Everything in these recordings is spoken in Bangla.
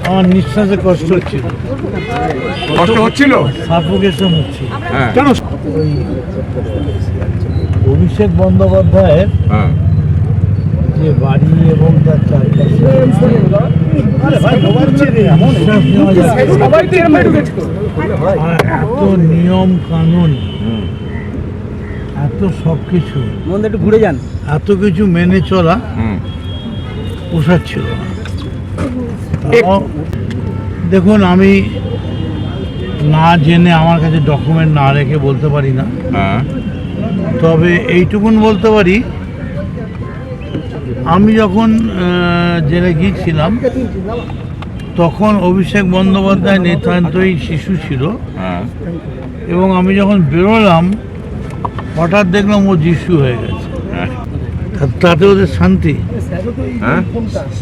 আমার নিঃশ্বাসে কষ্ট হচ্ছিল, সাফোকেশন হচ্ছিল। কেন? ওই অভিষেক বন্দ্যোপাধ্যায়ের যে বাড়ি এবং তার চারপাশে এত নিয়ম কানুন, এত সবকিছু একটু ঘুরে যান, এত কিছু মেনে চলা পোষাচ্ছিল না। দেখুন, আমি না জেনে আমার কাছে ডকুমেন্ট না রেখে বলতে পারি না, তবে এইটুকুন বলতে পারি, আমি যখন জেলে গিয়েছিলাম তখন অভিষেক বন্দ্যোপাধ্যায় নিতান্তই শিশু ছিল, এবং আমি যখন বেরোলাম হঠাৎ দেখলাম ও যিশু হয়ে গেছে। তাতে ওদের শান্তি,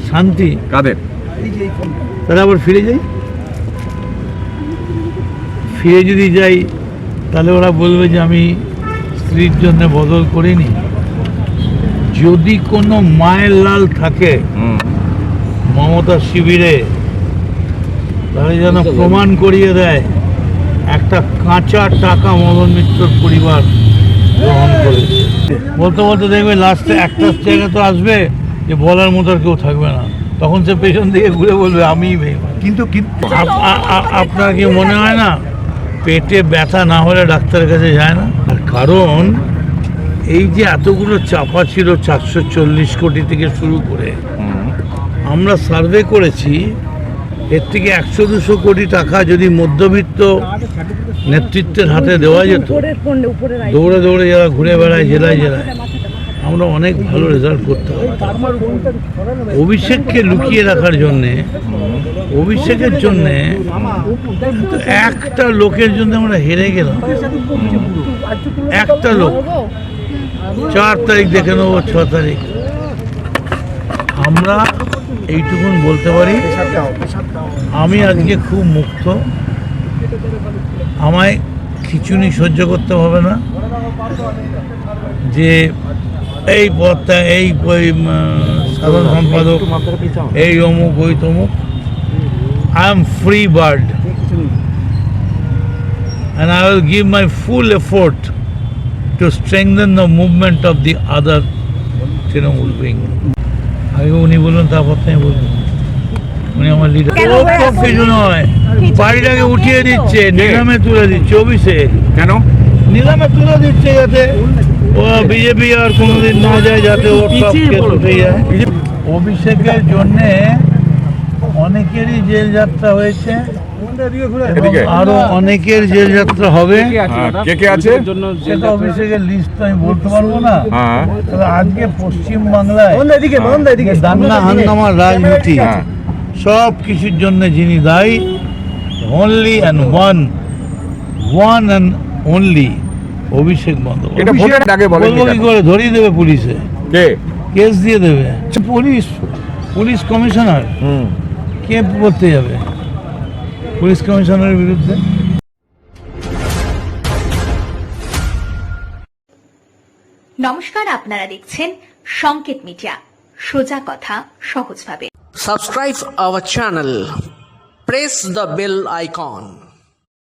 শান্তি কাদের? তাহলে আবার ফিরে যাই, ফিরে যদি যাই তাহলে ওরা বলবে যে আমি স্ত্রীর জন্য বদল করিনি। যদি কোনো মায়ের লাল থাকে মমতা শিবিরে, তাহলে যেন প্রমাণ করিয়ে দেয় একটা কাঁচা টাকা মদন মিত্রর পরিবার গ্রহণ করেছে। বলতে বলতে দেখবে লাস্টে একটা জায়গা তো আসবে যে বলার মতো আর কেউ থাকবে না, তখন সে পেছন দিকে ঘুরে বলবে আমিই বেঈমান। কিন্তু আপনার কি মনে হয় না পেটে ব্যথা না হলে ডাক্তারের কাছে যায় না? আর কারণ এই যে এতগুলো চাপা ছিল 440 কোটি থেকে শুরু করে, আমরা সার্ভে করেছি এর থেকে 100-200 কোটি টাকা যদি মধ্যবিত্ত নেতৃত্বের হাতে দেওয়া যেত, দৌড়ে দৌড়ে যারা ঘুরে বেড়ায় জেলায় জেলায়, আমরা অনেক ভালো রেজাল্ট করতে পারতাম। অভিষেককে লুকিয়ে রাখার জন্যে, অভিষেকের জন্যে একটা লোকের জন্য আমরা হেরে গেলাম। একটা লোক, 4 তারিখ দেখে নেবো, 6 তারিখ। আমরা এইটুকুন বলতে পারি, আমি আজকে খুব মুক্ত, আমায় খিচুনি সহ্য করতে হবে না যে এই পদটা, এই সাধারণ সম্পাদক, এই অমুক, ওই তমুক। I am free bird and I will give my full effort to strengthen the movement of the other Trinamool wing. আগে উনি বলুন, তারপর আমি বলুন। উনি আমার লিডার। কিছু নয়, বাড়িটাকে উঠিয়ে দিচ্ছে, নিলামে তুলে দিচ্ছে। অভিষেক কেন নিলামে তুলে দিচ্ছে? যাতে ও বিজেপি আর কোনোদিন না যায়, যাতে ও সব কেস উঠে যায়। অভিষেকের জন্যে অনেকেরই জেল যাত্রা হয়েছে, আরো অনেকের জেল যাত্রা হবে। কে কে আছে সেটা অভিষেকের লিস্ট আমি বলতে পারবো না। তবে আজকে পশ্চিম বাংলায় দাঙ্গা হাঙ্গামার রাজনীতি, সব কিছুর জন্য যিনি দায়ী, only and one and only Abhishek Bandyopadhyay. বলবো কি করে? ধরিয়ে দেবে পুলিশে, কেস দিয়ে দেবে পুলিশ কমিশনার। কে বলতে যাবে পুলিশ কমিশনারের বিরুদ্ধে? নমস্কার, আপনারা দেখছেন সংকেত মিডিয়া, সোজা কথা সহজভাবে। Subscribe our channel. Press the bell icon.